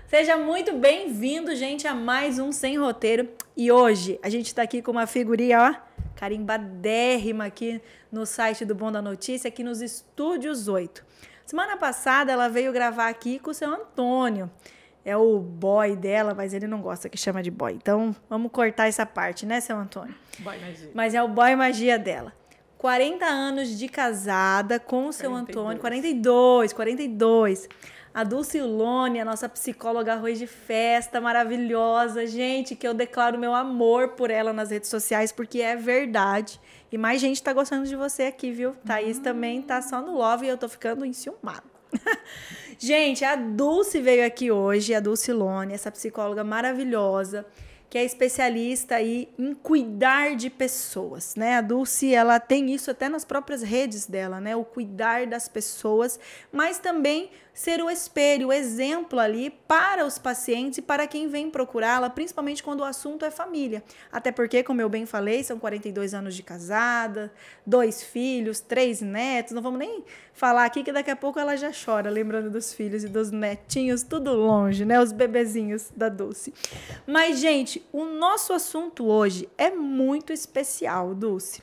Seja muito bem-vindo, gente, a mais um Sem Roteiro. E hoje a gente tá aqui com uma figurinha, ó, carimbadérrima aqui no site do Bom da Notícia, aqui nos Estúdios 8. Semana passada ela veio gravar aqui com o seu Antônio. É o boy dela, mas ele não gosta que chama de boy. Então, vamos cortar essa parte, né, seu Antônio? Boy magia. Mas é o boy magia dela. 40 anos de casada com o seu Antônio. 42. A Dulcilone, a nossa psicóloga arroz de festa, maravilhosa. Gente, que eu declaro meu amor por ela nas redes sociais, porque é verdade. E mais gente tá gostando de você aqui, viu? Thaís também tá só no love e eu tô ficando enciumada. Gente, a Dulce veio aqui hoje, a Dulcilone, essa psicóloga maravilhosa, que é especialista aí em cuidar de pessoas, né? A Dulce, ela tem isso até nas próprias redes dela, né? O cuidar das pessoas, mas também ser o espelho, o exemplo ali para os pacientes e para quem vem procurá-la, principalmente quando o assunto é família. Até porque, como eu bem falei, são 42 anos de casada, 2 filhos, 3 netos, não vamos nem falar aqui que daqui a pouco ela já chora, lembrando dos filhos e dos netinhos, tudo longe, né? Os bebezinhos da Dulce. Mas, gente, o nosso assunto hoje é muito especial, Dulce.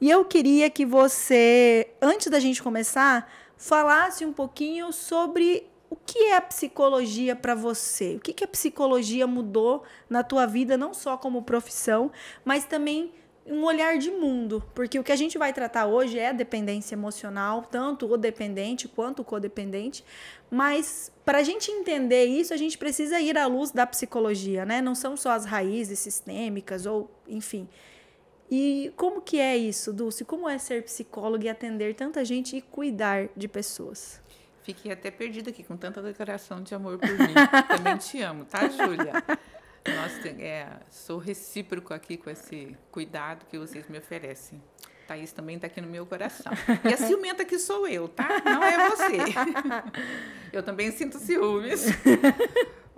E eu queria que você, antes da gente começar, falasse um pouquinho sobre o que é a psicologia para você. O que a psicologia mudou na tua vida, não só como profissão, mas também um olhar de mundo. Porque o que a gente vai tratar hoje é a dependência emocional, tanto o dependente quanto o codependente. Mas para a gente entender isso, a gente precisa ir à luz da psicologia, né? Não são só as raízes sistêmicas ou, enfim. E como que é isso, Dulce? Como é ser psicóloga e atender tanta gente e cuidar de pessoas? Fiquei até perdida aqui com tanta declaração de amor por mim. Também te amo, tá, Júlia? Nossa, sou recíproco aqui com esse cuidado que vocês me oferecem. Thaís também está aqui no meu coração. E a ciumenta que sou eu, tá? Não é você. Eu também sinto ciúmes.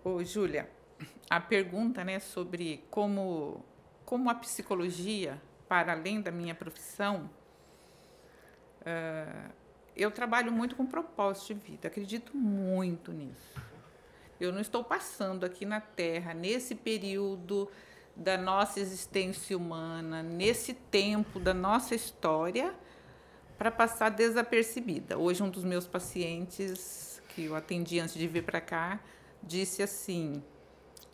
Ô, Júlia, a pergunta, né, sobre como a psicologia, para além da minha profissão, eu trabalho muito com propósito de vida, acredito muito nisso. Eu não estou passando aqui na Terra, nesse período da nossa existência humana, nesse tempo da nossa história, para passar desapercebida. Hoje, um dos meus pacientes, que eu atendi antes de vir para cá, disse assim,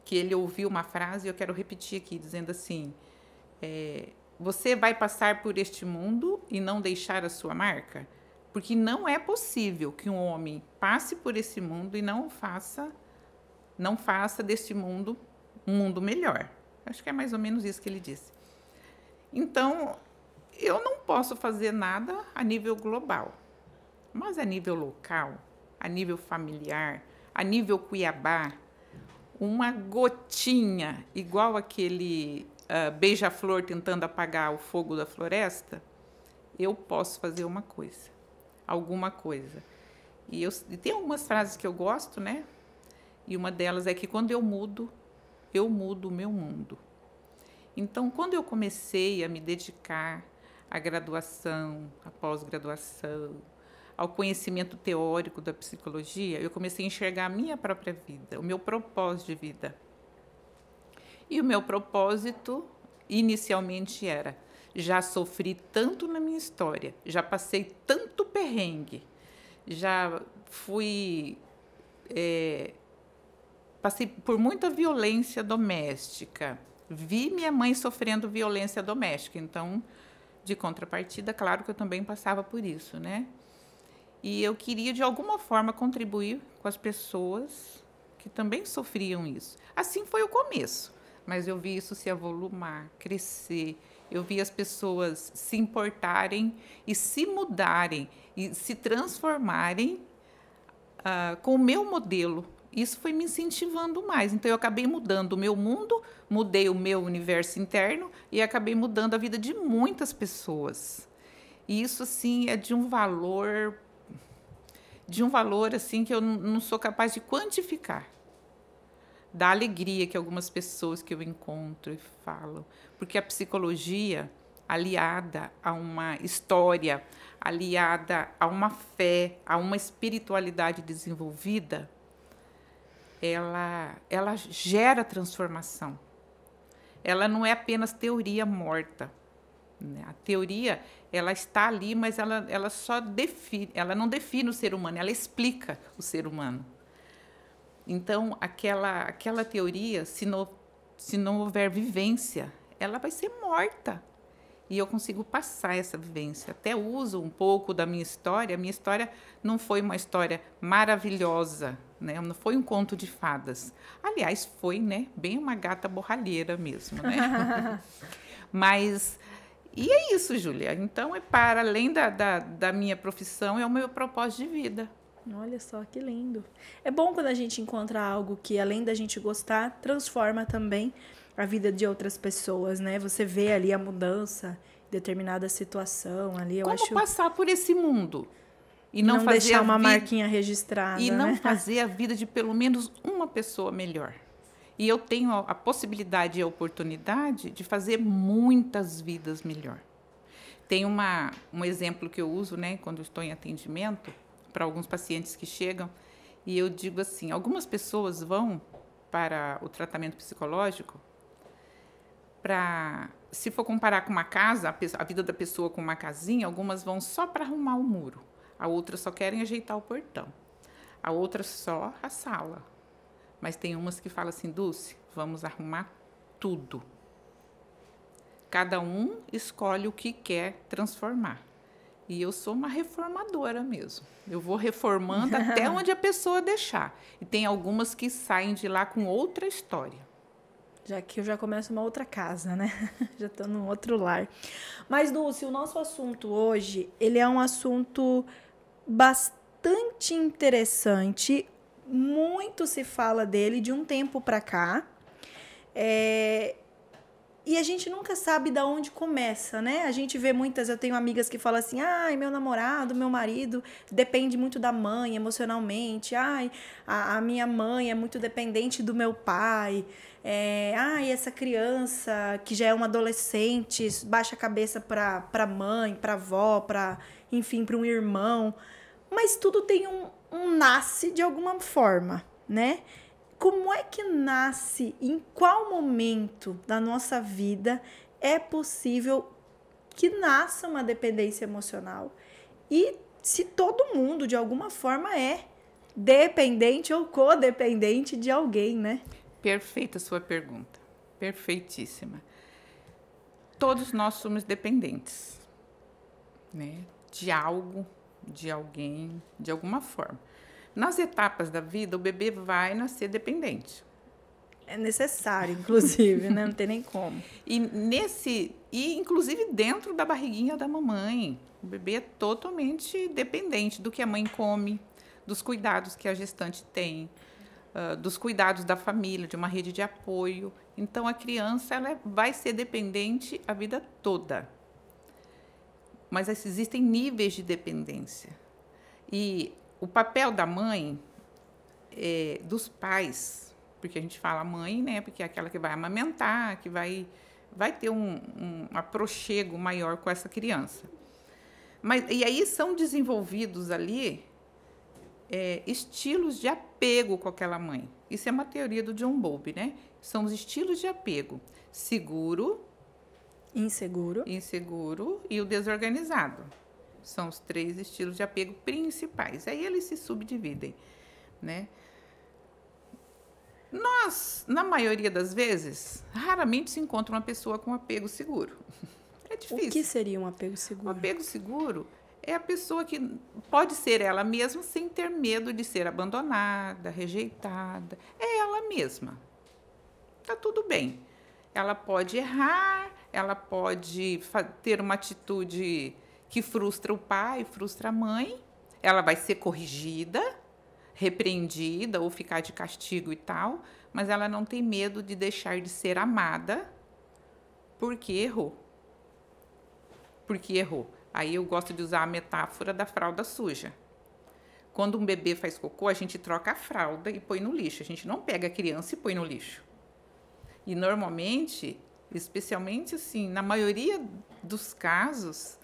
que ele ouviu uma frase, e eu quero repetir aqui, dizendo assim, você vai passar por este mundo e não deixar a sua marca? Porque não é possível que um homem passe por esse mundo e não faça deste mundo um mundo melhor. Acho que é mais ou menos isso que ele disse. Então, eu não posso fazer nada a nível global, mas a nível local, a nível familiar, a nível Cuiabá, uma gotinha, igual aquele beija-flor tentando apagar o fogo da floresta, eu posso fazer alguma coisa. E tem algumas frases que eu gosto, né? E uma delas é que quando eu mudo o meu mundo. Então, quando eu comecei a me dedicar à graduação, à pós-graduação, ao conhecimento teórico da psicologia, eu comecei a enxergar a minha própria vida, o meu propósito de vida. E o meu propósito, inicialmente, era: já sofri tanto na minha história, já passei tanto perrengue, já passei por muita violência doméstica, vi minha mãe sofrendo violência doméstica, então, de contrapartida, claro que eu também passava por isso, né? E eu queria, de alguma forma, contribuir com as pessoas que também sofriam isso. Assim foi o começo, mas eu vi isso se avolumar, crescer. Eu vi as pessoas se importarem e se mudarem e se transformarem com o meu modelo. Isso foi me incentivando mais. Então, eu acabei mudando o meu mundo, mudei o meu universo interno e acabei mudando a vida de muitas pessoas. E isso, sim, é de um valor assim, que eu não sou capaz de quantificar. Da alegria que algumas pessoas que eu encontro e falam. Porque a psicologia, aliada a uma história, aliada a uma fé, a uma espiritualidade desenvolvida, ela gera transformação. Ela não é apenas teoria morta, né? A teoria, ela está ali, mas ela só define, ela não define o ser humano, ela explica o ser humano. Então, aquela teoria, se não houver vivência, ela vai ser morta. E eu consigo passar essa vivência. Até uso um pouco da minha história. A minha história não foi uma história maravilhosa, né? Não foi um conto de fadas. Aliás, foi, né, bem uma gata borralheira mesmo, né? Mas, e é isso, Júlia. Então, para além da minha profissão, é o meu propósito de vida. Olha só, que lindo. É bom quando a gente encontra algo que, além da gente gostar, transforma também a vida de outras pessoas, né? Você vê ali a mudança em determinada situação ali, eu acho... Como passar por esse mundo e não fazer deixar uma marquinha registrada, e não né? fazer a vida de pelo menos uma pessoa melhor. E eu tenho a possibilidade e a oportunidade de fazer muitas vidas melhor. Tem um exemplo que eu uso, né, quando eu estou em atendimento para alguns pacientes que chegam, e eu digo assim, algumas pessoas vão para o tratamento psicológico se for comparar com uma casa, a vida da pessoa com uma casinha, algumas vão só para arrumar o muro, a outra só querem ajeitar o portão, a outra só a sala. Mas tem umas que falam assim, Dulce, vamos arrumar tudo. Cada um escolhe o que quer transformar. E eu sou uma reformadora mesmo. Eu vou reformando até onde a pessoa deixar. E tem algumas que saem de lá com outra história. Já que eu já começo uma outra casa, né? Já estou num outro lar. Mas, Dulce, o nosso assunto hoje, ele é um assunto bastante interessante. Muito se fala dele de um tempo para cá. E a gente nunca sabe de onde começa, né? A gente vê eu tenho amigas que falam assim, ai, meu namorado, meu marido depende muito da mãe emocionalmente, ai, a minha mãe é muito dependente do meu pai, ai, essa criança que já é uma adolescente baixa a cabeça pra mãe, pra avó, enfim, para um irmão, mas tudo tem um nasce de alguma forma, né? Como é que nasce, em qual momento da nossa vida é possível que nasça uma dependência emocional? E se todo mundo, de alguma forma, é dependente ou codependente de alguém, né? Perfeita a sua pergunta. Perfeitíssima. Todos nós somos dependentes, né? De algo, de alguém, de alguma forma. Nas etapas da vida, o bebê vai nascer dependente. É necessário, inclusive, né? Não tem nem como. E inclusive dentro da barriguinha da mamãe, o bebê é totalmente dependente do que a mãe come, dos cuidados que a gestante tem, dos cuidados da família, de uma rede de apoio. Então, a criança vai ser dependente a vida toda. Mas existem níveis de dependência. E o papel da mãe, dos pais, porque a gente fala mãe, né, porque é aquela que vai amamentar, que vai ter um aproxego maior com essa criança. E aí são desenvolvidos ali estilos de apego com aquela mãe. Isso é uma teoria do John Bowlby, né? São os estilos de apego: seguro, inseguro e o desorganizado. São os 3 estilos de apego principais. Aí eles se subdividem, né? Nós, na maioria das vezes, raramente se encontra uma pessoa com apego seguro. É difícil. O que seria um apego seguro? Um apego seguro é a pessoa que pode ser ela mesma sem ter medo de ser abandonada, rejeitada. É ela mesma. Tá tudo bem. Ela pode errar, ela pode ter uma atitude que frustra o pai, frustra a mãe, ela vai ser corrigida, repreendida ou ficar de castigo e tal, mas ela não tem medo de deixar de ser amada porque errou. Porque errou. Aí eu gosto de usar a metáfora da fralda suja. Quando um bebê faz cocô, a gente troca a fralda e põe no lixo. A gente não pega a criança e põe no lixo. E normalmente, especialmente assim, na maioria dos casos,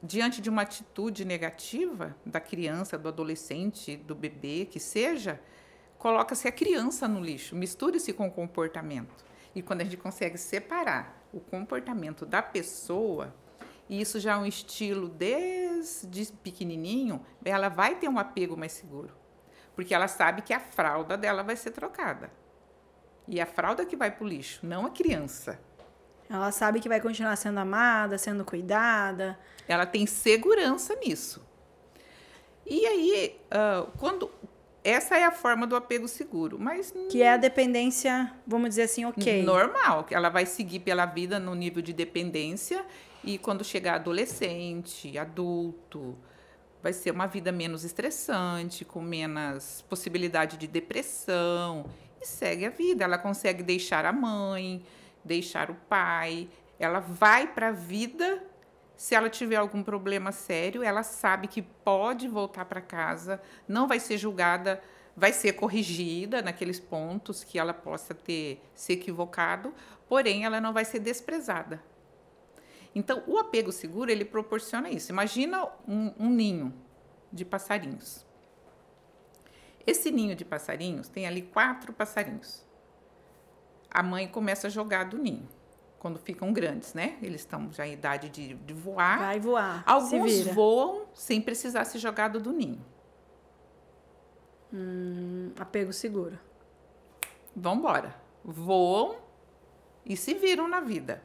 diante de uma atitude negativa da criança, do adolescente, do bebê, que seja, coloca-se a criança no lixo, mistura-se com o comportamento. E quando a gente consegue separar o comportamento da pessoa, e isso já é um estilo desde pequenininho, ela vai ter um apego mais seguro. Porque ela sabe que a fralda dela vai ser trocada. E a fralda que vai para o lixo, não a criança. Ela sabe que vai continuar sendo amada, sendo cuidada. Ela tem segurança nisso. E aí, quando... Essa é a forma do apego seguro, mas... Que é a dependência, vamos dizer assim, ok. Normal, que ela vai seguir pela vida no nível de dependência e quando chegar adolescente, adulto, vai ser uma vida menos estressante, com menos possibilidade de depressão e segue a vida. Ela consegue deixar a mãe, deixar o pai, ela vai para a vida. Se ela tiver algum problema sério, ela sabe que pode voltar para casa, não vai ser julgada, vai ser corrigida naqueles pontos que ela possa ter se equivocado, porém ela não vai ser desprezada. Então, o apego seguro, ele proporciona isso. Imagina um ninho de passarinhos. Esse ninho de passarinhos tem ali 4 passarinhos. A mãe começa a jogar do ninho. Quando ficam grandes, né? Eles estão já em idade de voar. Vai voar. Alguns voam sem precisar ser jogado do ninho. Apego seguro. Vão embora. Voam e se viram na vida.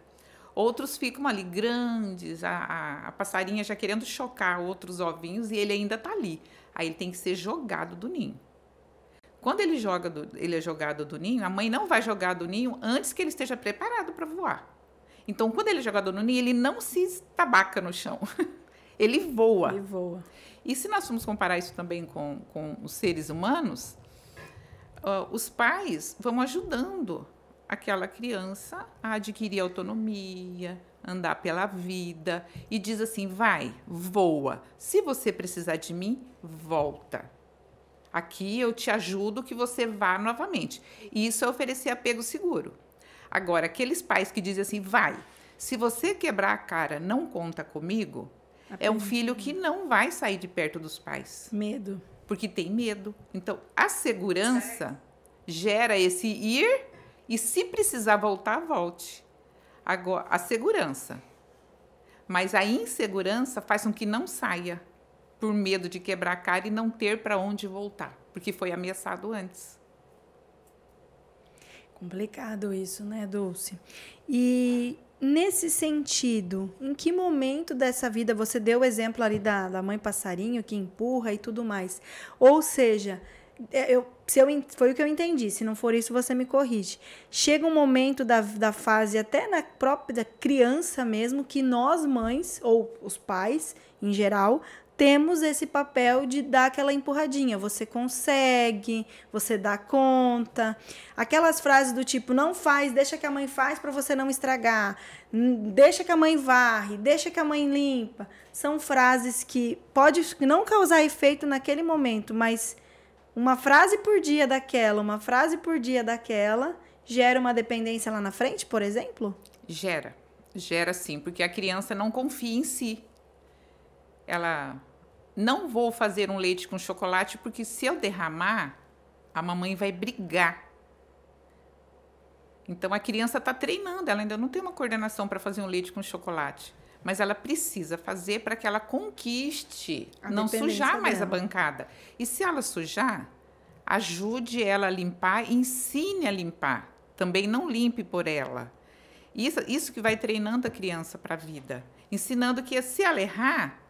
Outros ficam ali grandes, a passarinha já querendo chocar outros ovinhos e ele ainda está ali. Aí ele tem que ser jogado do ninho. Quando ele é jogado do ninho, a mãe não vai jogar do ninho antes que ele esteja preparado para voar. Então, quando ele é jogado no ninho, ele não se estabaca no chão. Ele voa. Ele voa. E se nós formos comparar isso também com os seres humanos, os pais vão ajudando aquela criança a adquirir autonomia, andar pela vida. E diz assim, vai, voa. Se você precisar de mim, volta. Aqui eu te ajudo que você vá novamente. E isso é oferecer apego seguro. Agora, aqueles pais que dizem assim, vai, se você quebrar a cara, não conta comigo, é um filho que não vai sair de perto dos pais. Medo. Porque tem medo. Então, a segurança gera esse ir e se precisar voltar, volte. Agora, a segurança. Mas a insegurança faz com que não saia. Por medo de quebrar a cara e não ter para onde voltar, porque foi ameaçado antes. Complicado isso, né, Dulce? E nesse sentido, em que momento dessa vida você deu o exemplo ali da mãe passarinho que empurra e tudo mais? Ou seja, foi o que eu entendi, se não for isso você me corrige. Chega um momento da fase, até na própria criança mesmo, que nós mães, ou os pais em geral, temos esse papel de dar aquela empurradinha. Você consegue, você dá conta. Aquelas frases do tipo, não faz, deixa que a mãe faz para você não estragar. Deixa que a mãe varre, deixa que a mãe limpa. São frases que pode não causar efeito naquele momento, mas uma frase por dia daquela, uma frase por dia daquela, gera uma dependência lá na frente, por exemplo? Gera sim, porque a criança não confia em si. Ela, não vou fazer um leite com chocolate, porque se eu derramar, a mamãe vai brigar. Então, a criança está treinando, ela ainda não tem uma coordenação para fazer um leite com chocolate. Mas ela precisa fazer para que ela conquiste, não sujar mais a bancada. E se ela sujar, ajude ela a limpar, ensine a limpar. Também não limpe por ela. Isso que vai treinando a criança para a vida. Ensinando que se ela errar,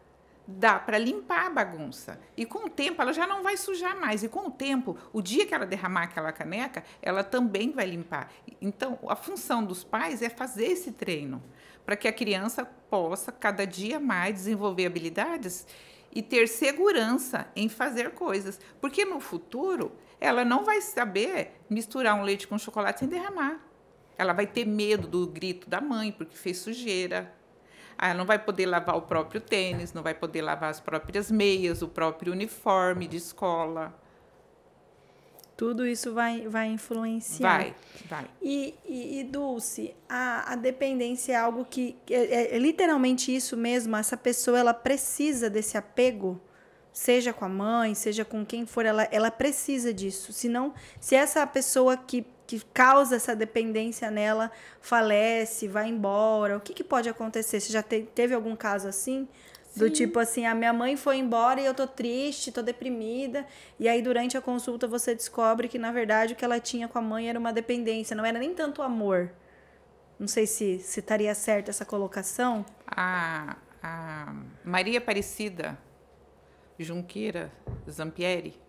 dá para limpar a bagunça. E com o tempo, ela já não vai sujar mais. E com o tempo, o dia que ela derramar aquela caneca, ela também vai limpar. Então, a função dos pais é fazer esse treino, para que a criança possa, cada dia mais, desenvolver habilidades e ter segurança em fazer coisas. Porque no futuro, ela não vai saber misturar um leite com chocolate sem derramar. Ela vai ter medo do grito da mãe, porque fez sujeira. Ela não vai poder lavar o próprio tênis, não vai poder lavar as próprias meias, o próprio uniforme de escola. Tudo isso vai influenciar. Vai. E Dulce, a dependência é algo que é literalmente isso mesmo, essa pessoa ela precisa desse apego seja com a mãe, seja com quem for, ela precisa disso. Senão, se essa pessoa que causa essa dependência nela falece, vai embora, o que pode acontecer? Você já teve algum caso assim? Do Sim. tipo assim, a minha mãe foi embora e eu tô triste, tô deprimida. E aí, durante a consulta, você descobre que, na verdade, o que ela tinha com a mãe era uma dependência. Não era nem tanto amor. Não sei se estaria certa essa colocação. A Maria Aparecida Junqueira Zampieri,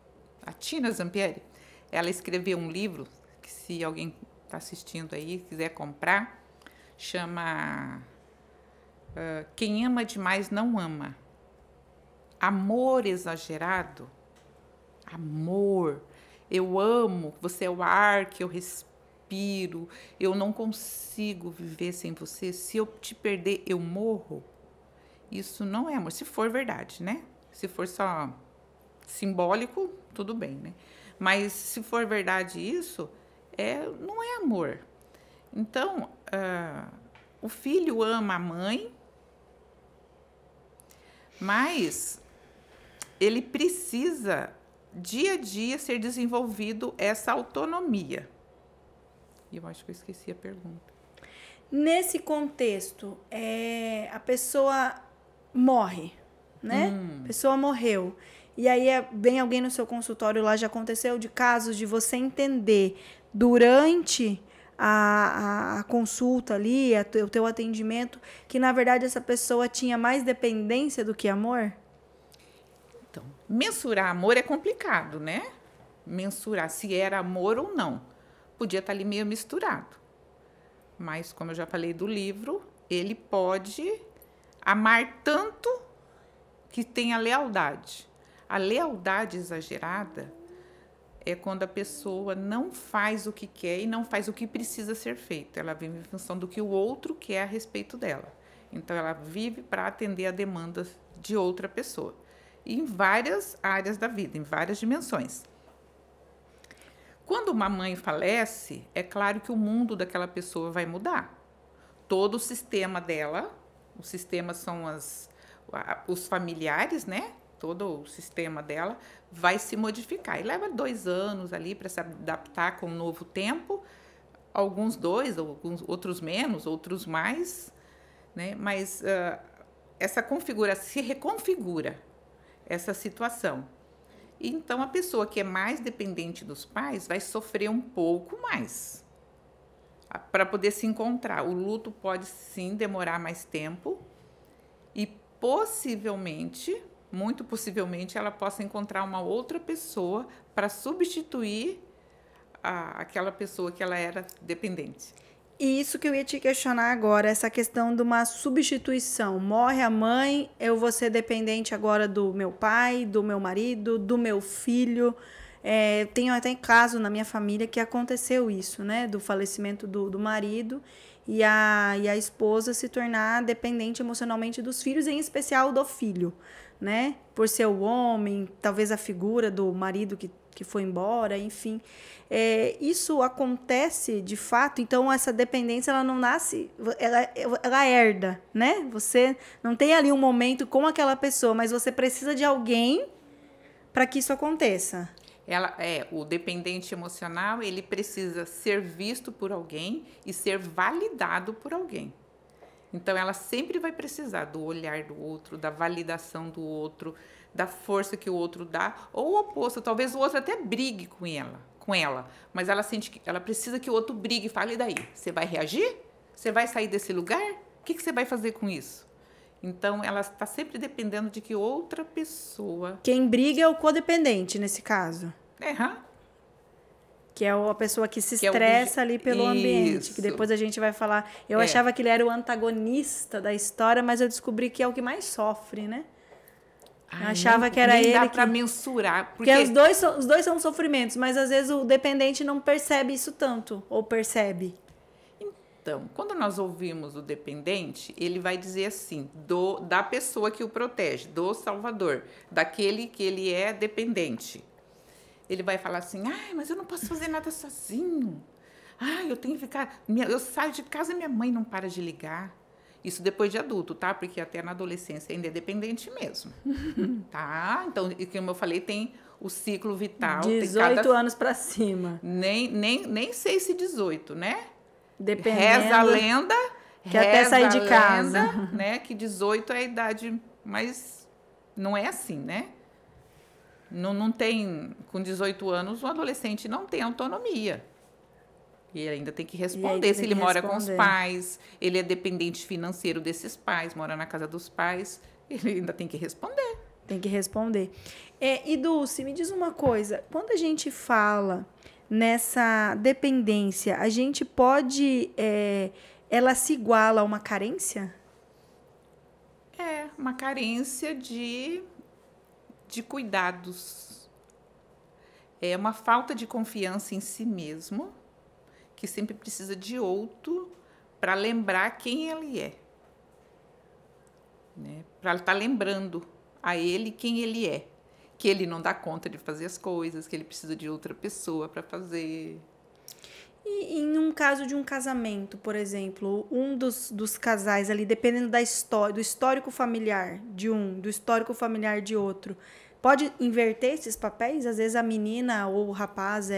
a Tina Zampieri, ela escreveu um livro que, se alguém está assistindo aí, quiser comprar, chama Quem Ama Demais Não Ama. Amor exagerado. Amor. Eu amo, você é o ar que eu respiro, eu não consigo viver sem você. Se eu te perder, eu morro. Isso não é amor, se for verdade, né? Se for só simbólico, tudo bem, né? Mas se for verdade isso, não é amor. Então, o filho ama a mãe, mas ele precisa, dia a dia, ser desenvolvido essa autonomia. E eu acho que eu esqueci a pergunta. Nesse contexto, a pessoa morre, né? A pessoa morreu. E aí vem alguém no seu consultório lá, já aconteceu de casos de você entender durante a consulta ali, o teu atendimento, que na verdade essa pessoa tinha mais dependência do que amor? Então, mensurar amor é complicado, né? Mensurar se era amor ou não. Podia estar ali meio misturado. Mas, como eu já falei do livro, ele pode amar tanto que tenha lealdade. A lealdade exagerada é quando a pessoa não faz o que quer e não faz o que precisa ser feito. Ela vive em função do que o outro quer a respeito dela. Então, ela vive para atender a demandas de outra pessoa. E em várias áreas da vida, em várias dimensões. Quando uma mãe falece, é claro que o mundo daquela pessoa vai mudar. Todo o sistema dela, o sistema são os familiares, né? Todo o sistema dela vai se modificar. E leva 2 anos ali para se adaptar com um novo tempo. Alguns 2, alguns, outros menos, outros mais. Né? Mas essa configuração se reconfigura, essa situação. Então, a pessoa que é mais dependente dos pais vai sofrer um pouco mais para poder se encontrar. O luto pode, sim, demorar mais tempo e, possivelmente, muito possivelmente, ela possa encontrar uma outra pessoa para substituir aquela pessoa que ela era dependente. E isso que eu ia te questionar agora, essa questão de uma substituição. Morre a mãe, eu vou ser dependente agora do meu pai, do meu marido, do meu filho. Tenho até caso na minha família que aconteceu isso, né? Do falecimento do marido e a esposa se tornar dependente emocionalmente dos filhos, em especial do filho, né? Por ser o homem, talvez a figura do marido que foi embora, enfim. Isso acontece de fato, então essa dependência ela não nasce, ela herda, né? Você não tem ali um momento com aquela pessoa, mas você precisa de alguém para que isso aconteça. O dependente emocional, ele precisa ser visto por alguém e ser validado por alguém. Então, ela sempre vai precisar do olhar do outro, da validação do outro, da força que o outro dá, ou o oposto. Talvez o outro até brigue com ela, mas ela sente que ela precisa que o outro brigue e fale, e daí? Você vai reagir? Você vai sair desse lugar? O que você vai fazer com isso? Então, ela está sempre dependendo de que outra pessoa... Quem briga é o codependente, nesse caso. Uhum. Que é a pessoa que se estressa ali pelo ambiente. Que depois a gente vai falar... Eu achava que ele era o antagonista da história, mas eu descobri que é o que mais sofre, né? Eu achava que era ele. Dá para mensurar. Porque os dois são sofrimentos, mas às vezes o dependente não percebe isso tanto. Ou percebe. Então, quando nós ouvimos o dependente, ele vai dizer assim, da pessoa que o protege, do salvador, daquele que ele é dependente. Ele vai falar assim, mas eu não posso fazer nada sozinho. Eu tenho que ficar... Eu saio de casa e minha mãe não para de ligar. Isso depois de adulto, tá? Porque até na adolescência ainda é dependente mesmo, tá? Então, como eu falei, tem o ciclo vital. 18 anos para cima. Nem sei se 18, né? Dependendo. Reza a lenda. Que até sair de casa. Né? Que 18 é a idade, mas não é assim, né? Não tem, com 18 anos, o adolescente não tem autonomia. E ele ainda tem que responder se ele mora com os pais, ele é dependente financeiro desses pais, mora na casa dos pais, ele ainda tem que responder. Tem que responder. E Dulce, me diz uma coisa, quando a gente fala nessa dependência, a gente pode, ela se iguala a uma carência? É, uma carência de cuidados. É uma falta de confiança em si mesmo, que sempre precisa de outro para lembrar quem ele é. Né? Para estar lembrando a ele quem ele é. Que ele não dá conta de fazer as coisas, que ele precisa de outra pessoa para fazer. E em um caso de um casamento, por exemplo, um dos casais ali, dependendo da história, do histórico familiar de um, do histórico familiar de outro, pode inverter esses papéis? Às vezes a menina ou o rapaz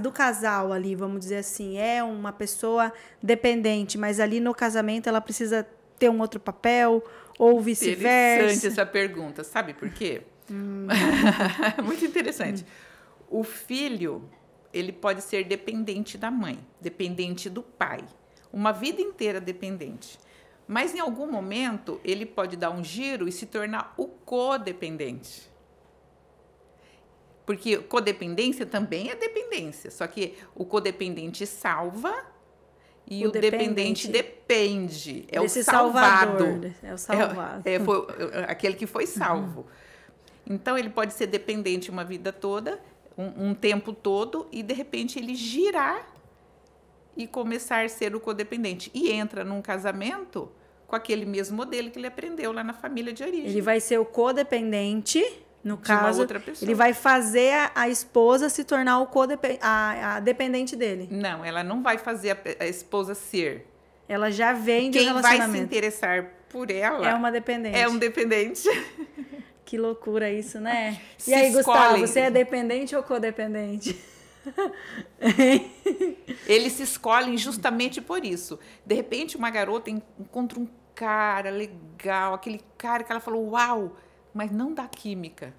do casal ali, vamos dizer assim, é uma pessoa dependente, mas ali no casamento ela precisa ter um outro papel, ou vice-versa. Interessante essa pergunta, sabe por quê? Muito interessante. O filho, ele pode ser dependente da mãe, dependente do pai, uma vida inteira dependente. Mas em algum momento ele pode dar um giro e se tornar o codependente. Porque codependência também é dependência, só que o codependente salva e o dependente depende. É o salvado. É o salvado. Foi aquele que foi salvo. Então, ele pode ser dependente uma vida toda, um tempo todo, e, de repente, ele girar e começar a ser o codependente. E entra num casamento com aquele mesmo modelo que ele aprendeu lá na família de origem. Ele vai ser o codependente... No caso, ele vai fazer a esposa se tornar a dependente dele. Não, ela não vai fazer a esposa ser. Ela já vem de um relacionamento. Quem vai se interessar por ela... É uma dependente. É um dependente. Que loucura isso, né? E aí, Gustavo, você é dependente ou codependente? Eles se escolhem justamente por isso. De repente, uma garota encontra um cara legal, aquele cara que ela falou, uau... Mas não dá química.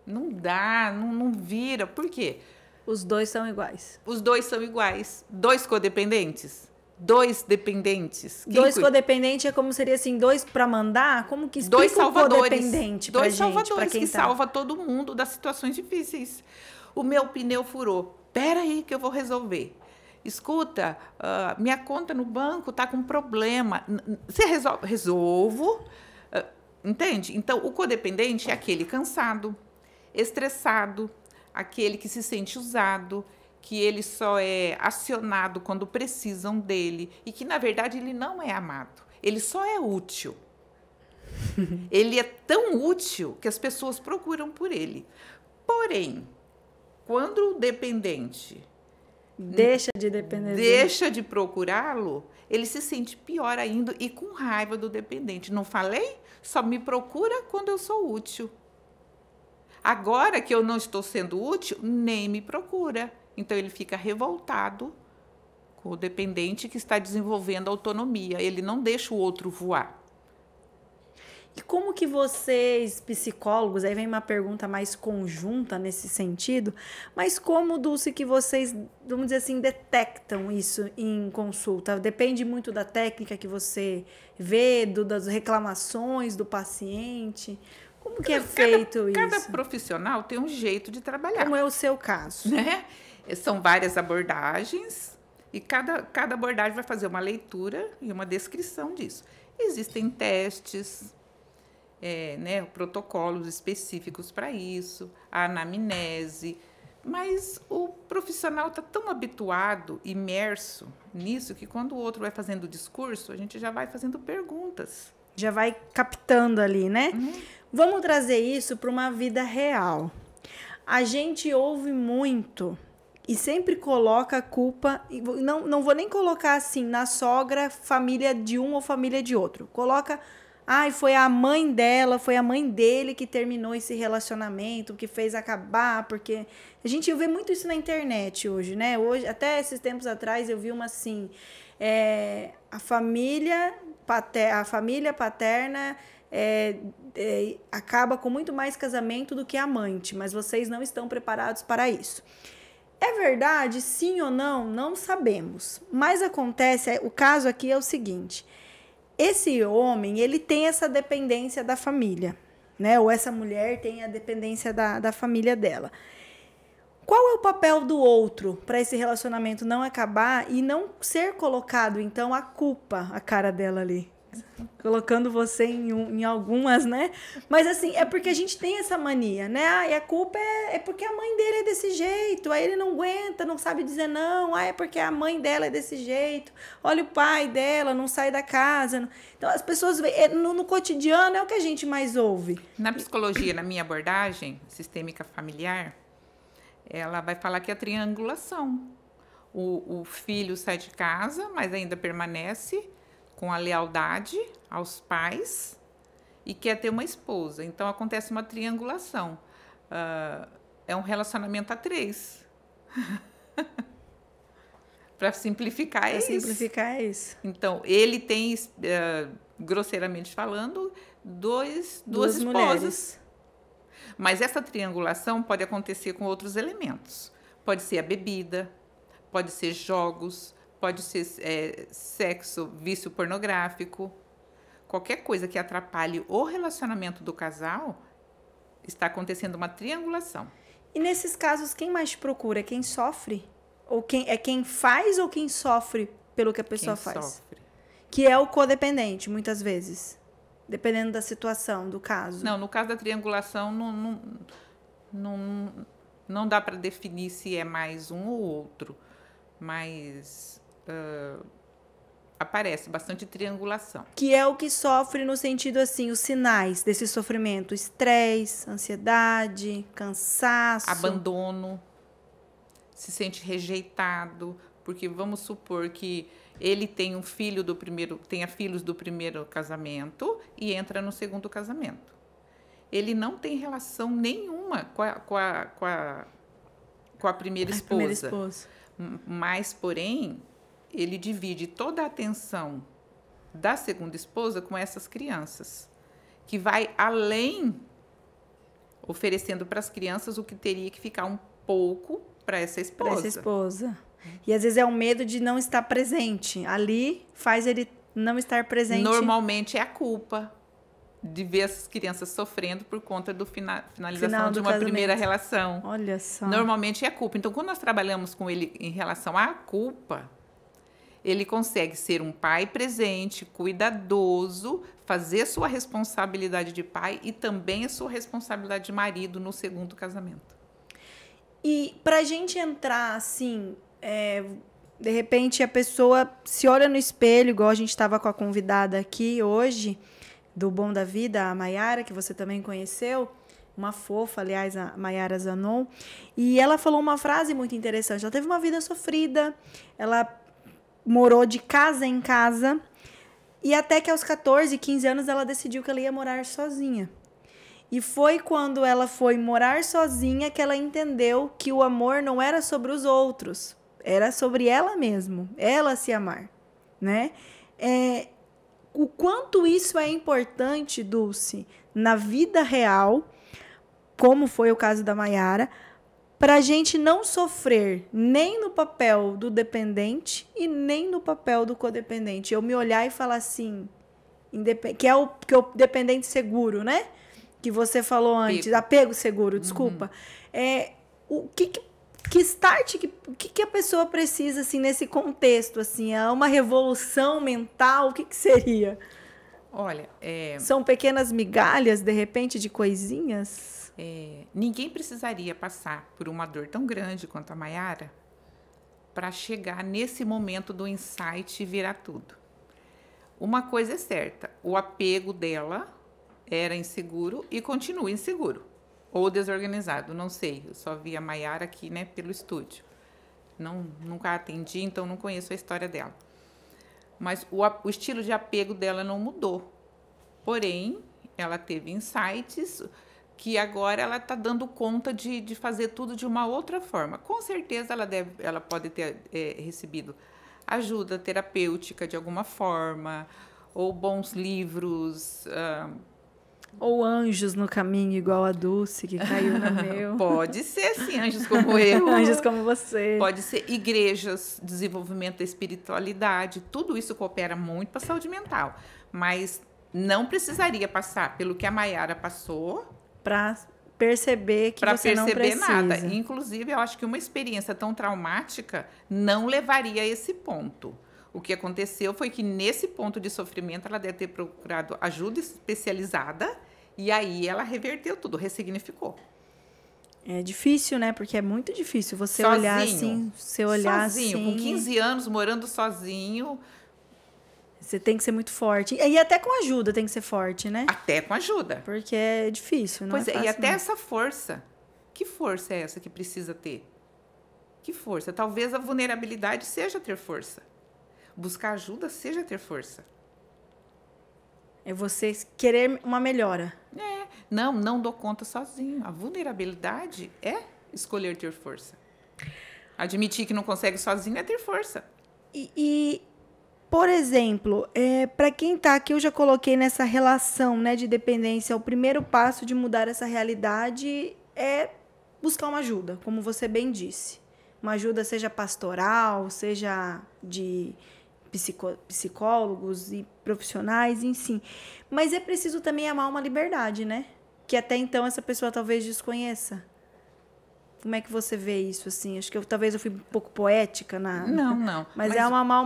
Não dá, não vira. Por quê? Os dois são iguais. Os dois são iguais. Dois codependentes? Dois dependentes? Dois codependentes é como seria assim, dois para mandar? Como que explica dois salvadores, codependente pra dois gente? Salvadores que salva todo mundo das situações difíceis. O meu pneu furou. Pera aí que eu vou resolver. Escuta, minha conta no banco está com problema. Você resolve? Resolvo. Entende? Então, o codependente é aquele cansado, estressado, aquele que se sente usado, que ele só é acionado quando precisam dele e que, na verdade, ele não é amado. Ele só é útil. Ele é tão útil que as pessoas procuram por ele. Porém, quando o dependente deixa de procurá-lo, ele se sente pior ainda e com raiva do dependente. Não falei? Só me procura quando eu sou útil. Agora que eu não estou sendo útil, nem me procura. Então, ele fica revoltado com o dependente que está desenvolvendo autonomia. Ele não deixa o outro voar. E como que vocês, psicólogos, aí vem uma pergunta mais conjunta nesse sentido, mas como, Dulce, que vocês, vamos dizer assim, detectam isso em consulta? Depende muito da técnica que você vê, das reclamações do paciente? Como que é feito isso? Cada profissional tem um jeito de trabalhar. Como é o seu caso? Né? São várias abordagens e cada abordagem vai fazer uma leitura e uma descrição disso. Existem testes... protocolos específicos para isso, a anamnese, mas o profissional está tão habituado, imerso nisso, que quando o outro vai fazendo o discurso, a gente já vai fazendo perguntas. Já vai captando ali, né? Vamos trazer isso para uma vida real. A gente ouve muito, e sempre coloca a culpa, não vou nem colocar assim, na sogra, família de um ou família de outro. Coloca, foi a mãe dela, foi a mãe dele que terminou esse relacionamento, que fez acabar, porque a gente vê muito isso na internet hoje, né? Hoje, até esses tempos atrás, eu vi uma assim, a família paterna acaba com muito mais casamento do que amante, mas vocês não estão preparados para isso. É verdade? Sim ou não? Não sabemos. Mas acontece, o caso aqui é o seguinte, esse homem, ele tem essa dependência da família, né? Ou essa mulher tem a dependência da família dela. Qual é o papel do outro para esse relacionamento não acabar e não ser colocado, então, a culpa, a cara dela ali? Colocando você em algumas, né? Mas assim, é porque a gente tem essa mania, né? E a culpa é porque a mãe dele é desse jeito, aí ele não aguenta, não sabe dizer não, é porque a mãe dela é desse jeito, olha o pai dela, não sai da casa. Então as pessoas, no cotidiano, é o que a gente mais ouve. Na psicologia, na minha abordagem sistêmica familiar, ela vai falar que é a triangulação. O filho sai de casa, mas ainda permanece com a lealdade aos pais e quer ter uma esposa. Então, acontece uma triangulação. É um relacionamento a 3. Para simplificar, é isso. Então, ele tem, grosseiramente falando, duas esposas. Mulheres. Mas essa triangulação pode acontecer com outros elementos. Pode ser a bebida, pode ser jogos, pode ser sexo, vício pornográfico. Qualquer coisa que atrapalhe o relacionamento do casal, está acontecendo uma triangulação. E nesses casos, quem mais procura? Quem sofre? Ou quem faz ou quem sofre pelo que a pessoa faz? Sofre. Que é o codependente, muitas vezes. Dependendo da situação, do caso. Não, no caso da triangulação, não dá para definir se é mais um ou outro. Mas aparece bastante triangulação. Que é o que sofre no sentido assim, os sinais desse sofrimento: estresse, ansiedade, cansaço, abandono, se sente rejeitado, porque vamos supor que ele tem tenha filhos do primeiro casamento e entra no segundo casamento. Ele não tem relação nenhuma com a primeira esposa. Mas, porém, ele divide toda a atenção da segunda esposa com essas crianças, que vai além, oferecendo para as crianças o que teria que ficar um pouco para essa esposa. E às vezes é o medo de não estar presente. Ali faz ele não estar presente. Normalmente é a culpa de ver essas crianças sofrendo por conta do finalização de uma primeira relação. Olha só. Normalmente é a culpa. Então, quando nós trabalhamos com ele em relação à culpa, ele consegue ser um pai presente, cuidadoso, fazer sua responsabilidade de pai e também a sua responsabilidade de marido no segundo casamento. E pra gente entrar assim, de repente a pessoa se olha no espelho, igual a gente estava com a convidada aqui hoje, do Bom da Vida, a Maiara, que você também conheceu, uma fofa, aliás, a Maiara Zanon, e ela falou uma frase muito interessante. Ela teve uma vida sofrida, ela morou de casa em casa, e até que aos 14, 15 anos ela decidiu que ela ia morar sozinha. E foi quando ela foi morar sozinha que ela entendeu que o amor não era sobre os outros, era sobre ela mesma, ela se amar, né? O quanto isso é importante, Dulce, na vida real, como foi o caso da Maiara, para a gente não sofrer nem no papel do dependente e nem no papel do codependente. Eu me olhar e falar assim, que é o dependente seguro, né? Que você falou antes, apego seguro, desculpa. O que start, o que a pessoa precisa assim, nesse contexto? Assim, é uma revolução mental? O que seria? Olha, são pequenas migalhas, de repente, de coisinhas? Ninguém precisaria passar por uma dor tão grande quanto a Maiara para chegar nesse momento do insight e virar tudo. Uma coisa é certa, o apego dela era inseguro e continua inseguro. Ou desorganizado, não sei. Eu só vi a Maiara aqui, né, pelo estúdio. Nunca a atendi, então não conheço a história dela. Mas o estilo de apego dela não mudou. Porém, ela teve insights que agora ela está dando conta de fazer tudo de uma outra forma. Com certeza ela pode ter recebido ajuda terapêutica de alguma forma, ou bons livros. Ou anjos no caminho, igual a Dulce, que caiu no meu. Pode ser, sim, anjos como eu. Anjos como você. Pode ser igrejas, desenvolvimento da espiritualidade. Tudo isso coopera muito para a saúde mental. Mas não precisaria passar pelo que a Maiara passou para perceber que você não precisa. Nada. Inclusive, eu acho que uma experiência tão traumática não levaria a esse ponto. O que aconteceu foi que, nesse ponto de sofrimento, ela deve ter procurado ajuda especializada e aí ela reverteu tudo, ressignificou. É difícil, né? Porque é muito difícil você olhar assim, sozinho, assim. Com 15 anos, morando sozinho. Você tem que ser muito forte. E até com ajuda tem que ser forte, né? Até com ajuda. Porque é difícil, não é fácil, e até não. essa força. Que força é essa que precisa ter? Que força? Talvez a vulnerabilidade seja ter força. Buscar ajuda seja ter força. É você querer uma melhora. Não dou conta sozinho. A vulnerabilidade é escolher ter força. Admitir que não consegue sozinho é ter força. Por exemplo, para quem está aqui, eu já coloquei nessa relação, né, de dependência. O primeiro passo de mudar essa realidade é buscar uma ajuda, como você bem disse. Uma ajuda seja pastoral, seja de psicólogos e profissionais, enfim. Mas é preciso também amar uma liberdade, né? Que até então essa pessoa talvez desconheça. Como é que você vê isso, assim? Acho que talvez eu fui um pouco poética na... Não. Mas é amar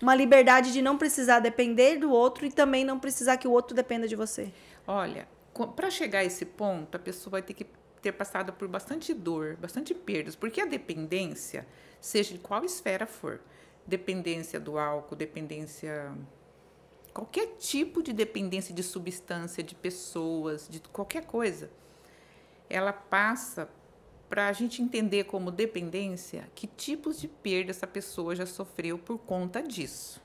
uma liberdade de não precisar depender do outro e também não precisar que o outro dependa de você. Olha, para chegar a esse ponto, a pessoa vai ter que ter passado por bastante dor, bastante perdas, porque a dependência, seja de qual esfera for, dependência do álcool, dependência... Qualquer tipo de dependência de substância, de pessoas, de qualquer coisa, ela passa para a gente entender como dependência que tipos de perda essa pessoa já sofreu por conta disso.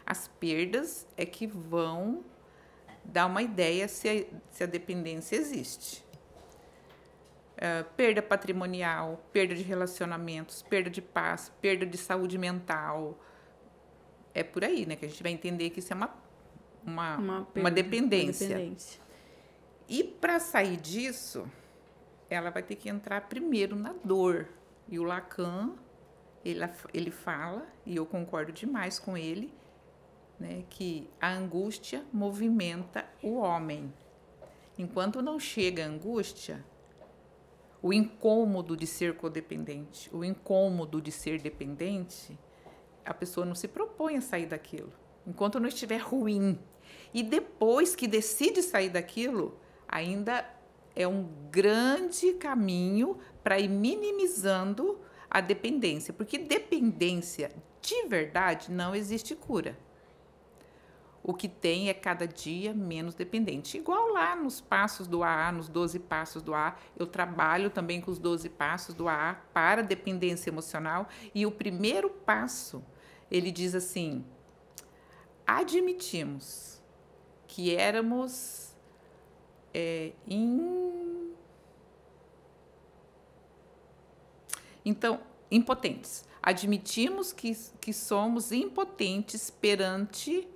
As perdas é que vão dar uma ideia se a dependência existe. Perda patrimonial, perda de relacionamentos, perda de paz, perda de saúde mental. É por aí, né, que a gente vai entender que isso é uma dependência. E para sair disso, ela vai ter que entrar primeiro na dor. E o Lacan, ele fala, e eu concordo demais com ele, né, que a angústia movimenta o homem. Enquanto não chega a angústia, o incômodo de ser codependente, o incômodo de ser dependente, a pessoa não se propõe a sair daquilo. Enquanto não estiver ruim. E depois que decide sair daquilo, ainda é um grande caminho para ir minimizando a dependência. Porque dependência, de verdade, não existe cura. O que tem é cada dia menos dependente. Igual lá nos passos do AA, nos 12 passos do AA, eu trabalho também com os 12 passos do AA para dependência emocional. E o primeiro passo, ele diz assim: admitimos que éramos impotentes. Admitimos que somos impotentes perante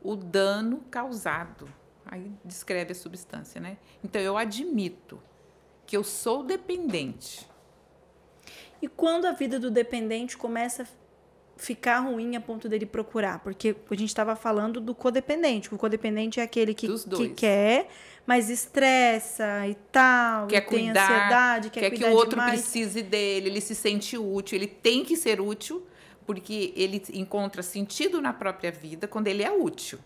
o dano causado. Aí descreve a substância, né? Então, eu admito que eu sou dependente. E quando a vida do dependente começa a ficar ruim a ponto dele procurar? Porque a gente estava falando do codependente. O codependente é aquele que quer, mas estressa e tal, quer tem cuidar, ansiedade, quer que cuidar o outro demais. precise dele, ele se sente útil, ele tem que ser útil, porque ele encontra sentido na própria vida quando ele é útil.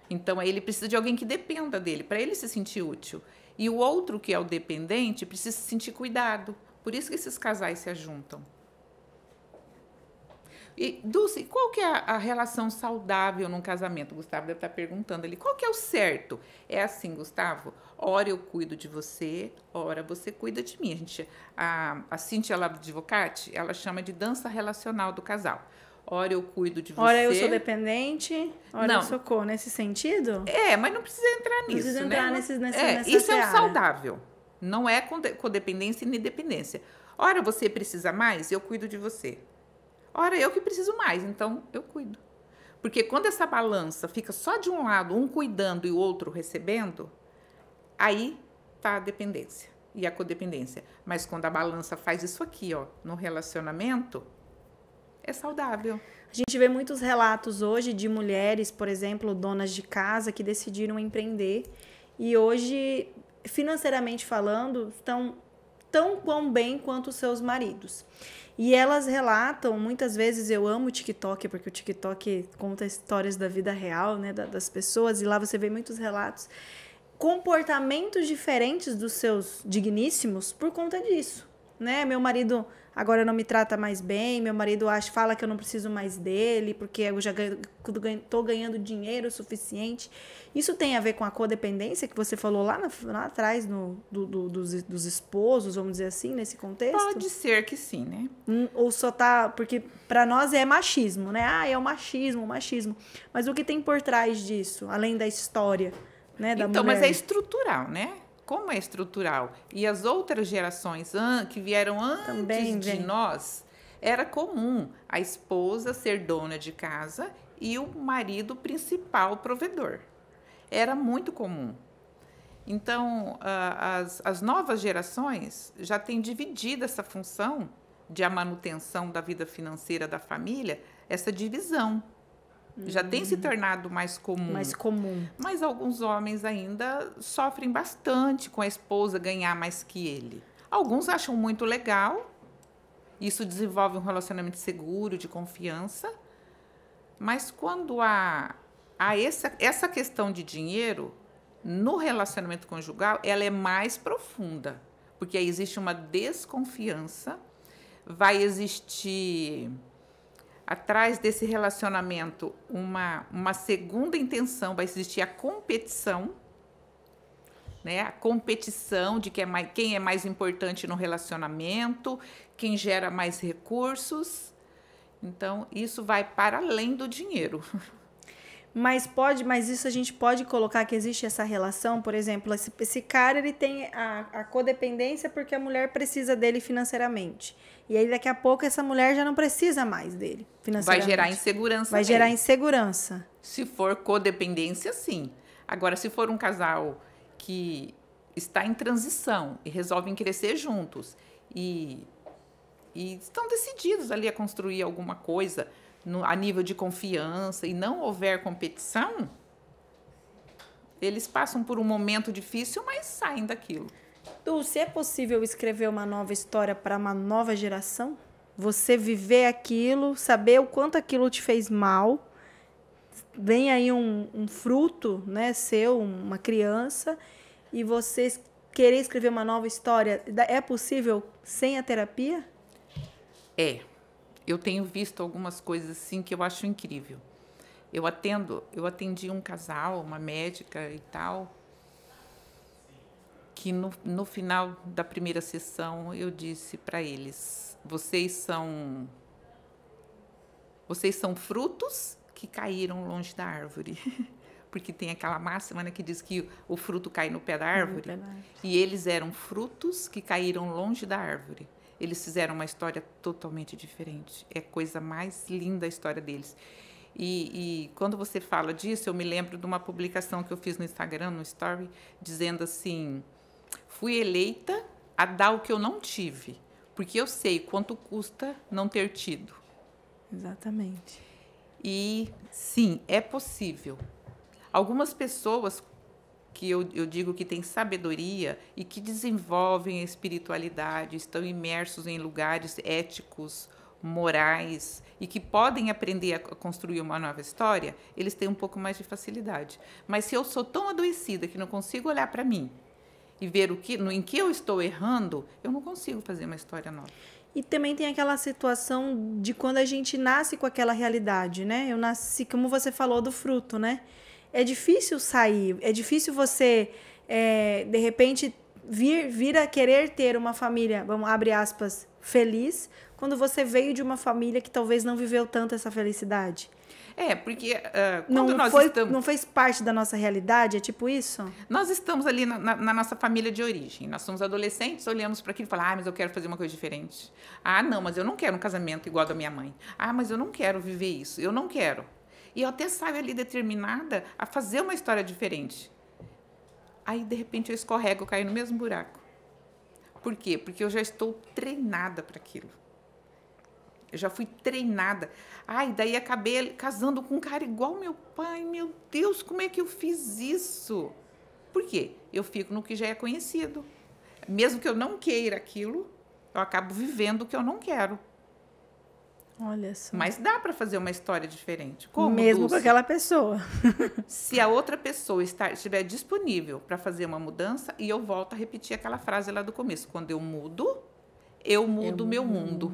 Então, aí ele precisa de alguém que dependa dele, para ele se sentir útil. E o outro, que é o dependente, precisa se sentir cuidado. Por isso que esses casais se ajuntam. E, Dulce, qual que é a relação saudável num casamento? O Gustavo deve estar perguntando ali. Qual que é o certo? É assim, Gustavo, ora eu cuido de você, ora você cuida de mim. A Cíntia Lavdivocati, ela chama de dança relacional do casal. Ora eu cuido de você. Ora eu sou dependente, ora Não. eu sou nesse sentido? Mas não precisa entrar nisso, Não precisa entrar né? nessa Isso é o seara. saudável. Não é codependência nem dependência. Ora você precisa mais, eu cuido de você. Ora eu que preciso mais, então eu cuido. Porque quando essa balança fica só de um lado, um cuidando e o outro recebendo, aí tá a dependência e a codependência. Mas quando a balança faz isso aqui, ó, no relacionamento, é saudável. A gente vê muitos relatos hoje de mulheres, por exemplo, donas de casa que decidiram empreender e hoje, financeiramente falando, estão tão quão bem quanto os seus maridos. E elas relatam, muitas vezes eu amo o TikTok, porque o TikTok conta histórias da vida real, né, das pessoas, e lá você vê muitos relatos, comportamentos diferentes dos seus digníssimos por conta disso, né? Meu marido agora não me trata mais bem, meu marido fala que eu não preciso mais dele, porque eu já estou ganhando dinheiro o suficiente. Isso tem a ver com a codependência que você falou lá atrás dos esposos, vamos dizer assim, nesse contexto? Pode ser que sim, né? Ou só tá... Porque para nós é machismo, né? É o machismo. Mas o que tem por trás disso, além da história, né, da mulher? Mas é estrutural, né? Como é estrutural? E as outras gerações que vieram antes de nós, era comum a esposa ser dona de casa e o marido principal provedor. Era muito comum. Então, as novas gerações já têm dividido essa função de a manutenção da vida financeira da família, essa divisão. Já tem se tornado mais comum. Mais comum. Mas alguns homens ainda sofrem bastante com a esposa ganhar mais que ele. Alguns acham muito legal. Isso desenvolve um relacionamento seguro, de confiança. Mas quando há essa questão de dinheiro, no relacionamento conjugal, ela é mais profunda. Porque aí existe uma desconfiança, vai existir... Atrás desse relacionamento, uma segunda intenção, vai existir a competição, né? A competição de quem é mais importante no relacionamento, quem gera mais recursos. Então, isso vai para além do dinheiro. Mas isso a gente pode colocar que existe essa relação, por exemplo, esse cara ele tem a codependência porque a mulher precisa dele financeiramente. E aí daqui a pouco essa mulher já não precisa mais dele financeiramente. Vai gerar insegurança. Vai gerar insegurança. Se for codependência, sim. Agora, se for um casal que está em transição e resolvem crescer juntos e estão decididos ali a construir alguma coisa a nível de confiança e não houver competição, eles passam por um momento difícil, mas saem daquilo. Dulce, é possível escrever uma nova história para uma nova geração? Você viver aquilo, saber o quanto aquilo te fez mal, vem aí um fruto, né, seu, uma criança, e você querer escrever uma nova história, é possível sem a terapia? Eu tenho visto algumas coisas assim que eu acho incrível. Eu atendi um casal, uma médica e tal, que no final da primeira sessão eu disse para eles: vocês são frutos que caíram longe da árvore. Porque tem aquela máxima, né, que diz que o fruto cai no pé da árvore. E eles eram frutos que caíram longe da árvore. Eles fizeram uma história totalmente diferente. É a coisa mais linda a história deles. E quando você fala disso, eu me lembro de uma publicação que eu fiz no Instagram, no Story, dizendo assim: fui eleita a dar o que eu não tive, porque eu sei quanto custa não ter tido. Exatamente. E, sim, é possível. Algumas pessoas que eu digo que têm sabedoria e que desenvolvem a espiritualidade, estão imersos em lugares éticos, morais, e que podem aprender a construir uma nova história, eles têm um pouco mais de facilidade. Mas se eu sou tão adoecida que não consigo olhar para mim e ver em que eu estou errando, eu não consigo fazer uma história nova. E também tem aquela situação de quando a gente nasce com aquela realidade, né? Eu nasci, como você falou, do fruto, né? É difícil sair, é difícil você, de repente, vir a querer ter uma família, vamos abre aspas, feliz, quando você veio de uma família que talvez não viveu tanto essa felicidade. Porque quando não fez parte da nossa realidade, é tipo isso? Nós estamos ali na nossa família de origem. Nós somos adolescentes, olhamos para aquilo e falamos, mas eu quero fazer uma coisa diferente. Não, mas eu não quero um casamento igual ao da minha mãe. Mas eu não quero viver isso, eu não quero. E eu até saio ali determinada a fazer uma história diferente. Aí, de repente, eu escorrego, eu caio no mesmo buraco. Por quê? Porque eu já estou treinada para aquilo. Eu já fui treinada. Daí acabei casando com um cara igual meu pai. Meu Deus, como é que eu fiz isso? Por quê? Eu fico no que já é conhecido. Mesmo que eu não queira aquilo, eu acabo vivendo o que eu não quero. Olha só. Mas dá para fazer uma história diferente. Como, mesmo Dulce? Com aquela pessoa. Se a outra pessoa estiver disponível para fazer uma mudança, e eu volto a repetir aquela frase lá do começo. Quando eu mudo o meu mundo.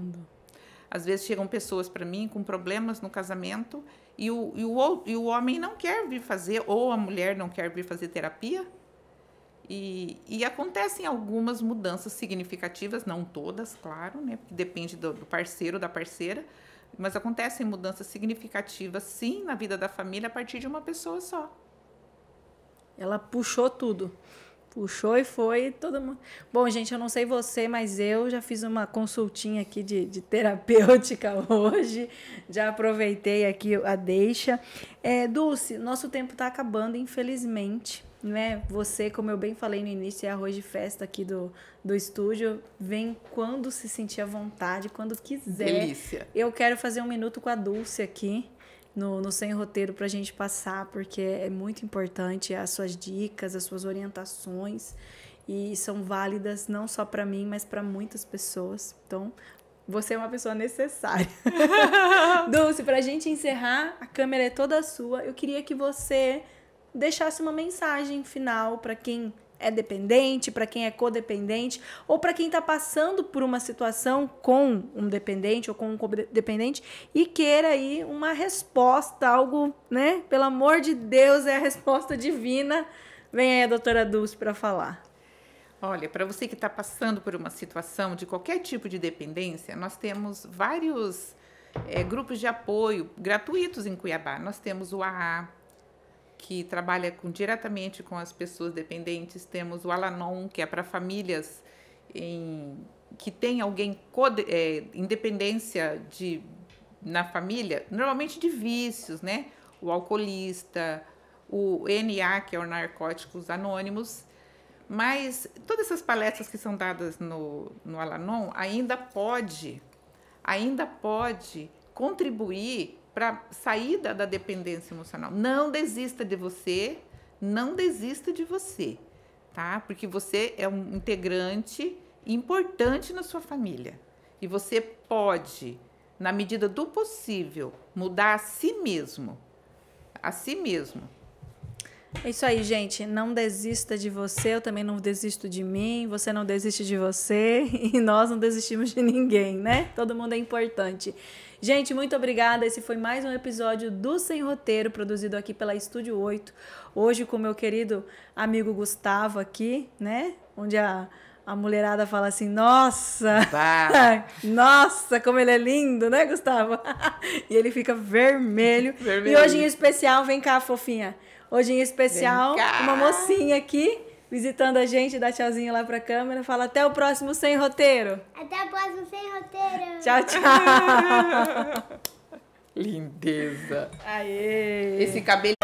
Às vezes chegam pessoas para mim com problemas no casamento e o homem não quer vir fazer, ou a mulher não quer vir fazer terapia. E acontecem algumas mudanças significativas, não todas, claro, né? Porque depende do parceiro, da parceira. Mas acontecem mudanças significativas, sim, na vida da família a partir de uma pessoa só. Ela puxou tudo. Puxou e foi todo mundo. Bom, gente, eu não sei você, mas eu já fiz uma consultinha aqui de terapêutica hoje. Já aproveitei aqui a deixa. Dulce, nosso tempo está acabando, infelizmente. Né? Você, como eu bem falei no início, é arroz de festa aqui do estúdio. Vem quando se sentir à vontade, quando quiser. Delícia. Eu quero fazer 1 minuto com a Dulce aqui. No Sem Roteiro para a gente passar, porque é muito importante as suas dicas, as suas orientações, e são válidas não só para mim, mas para muitas pessoas. Então, você é uma pessoa necessária. Dulce, para a gente encerrar, a câmera é toda sua. Eu queria que você deixasse uma mensagem final para quem é dependente, para quem é codependente, ou para quem está passando por uma situação com um dependente ou com um codependente e queira aí uma resposta, algo, né? Pelo amor de Deus, é a resposta divina. Vem aí a doutora Dulce para falar. Olha, para você que está passando por uma situação de qualquer tipo de dependência, nós temos vários grupos de apoio gratuitos em Cuiabá. Nós temos o AA, que trabalha diretamente com as pessoas dependentes. Temos o Alanon, que é para famílias que tem alguém em dependência na família, normalmente de vícios, né? O alcoolista, o NA, que é o Narcóticos Anônimos. Mas todas essas palestras que são dadas no Alanon ainda pode contribuir para a saída da dependência emocional. Não desista de você, tá? Porque você é um integrante importante na sua família. E você pode, na medida do possível, mudar a si mesmo. É isso aí, gente. Não desista de você, eu também não desisto de mim, você não desiste de você e nós não desistimos de ninguém, né? Todo mundo é importante. Gente, muito obrigada. Esse foi mais um episódio do Sem Roteiro, produzido aqui pela Estúdio 8. Hoje com meu querido amigo Gustavo aqui, né? Onde a mulherada fala assim, nossa, nossa, como ele é lindo, né, Gustavo? E ele fica vermelho. E hoje em especial, vem cá, fofinha. Hoje em especial, uma mocinha aqui visitando a gente, dá tchauzinho lá pra câmera, fala até o próximo Sem Roteiro. Até o próximo Sem Roteiro. Tchau, tchau. Lindeza. Aê. Esse cabelo...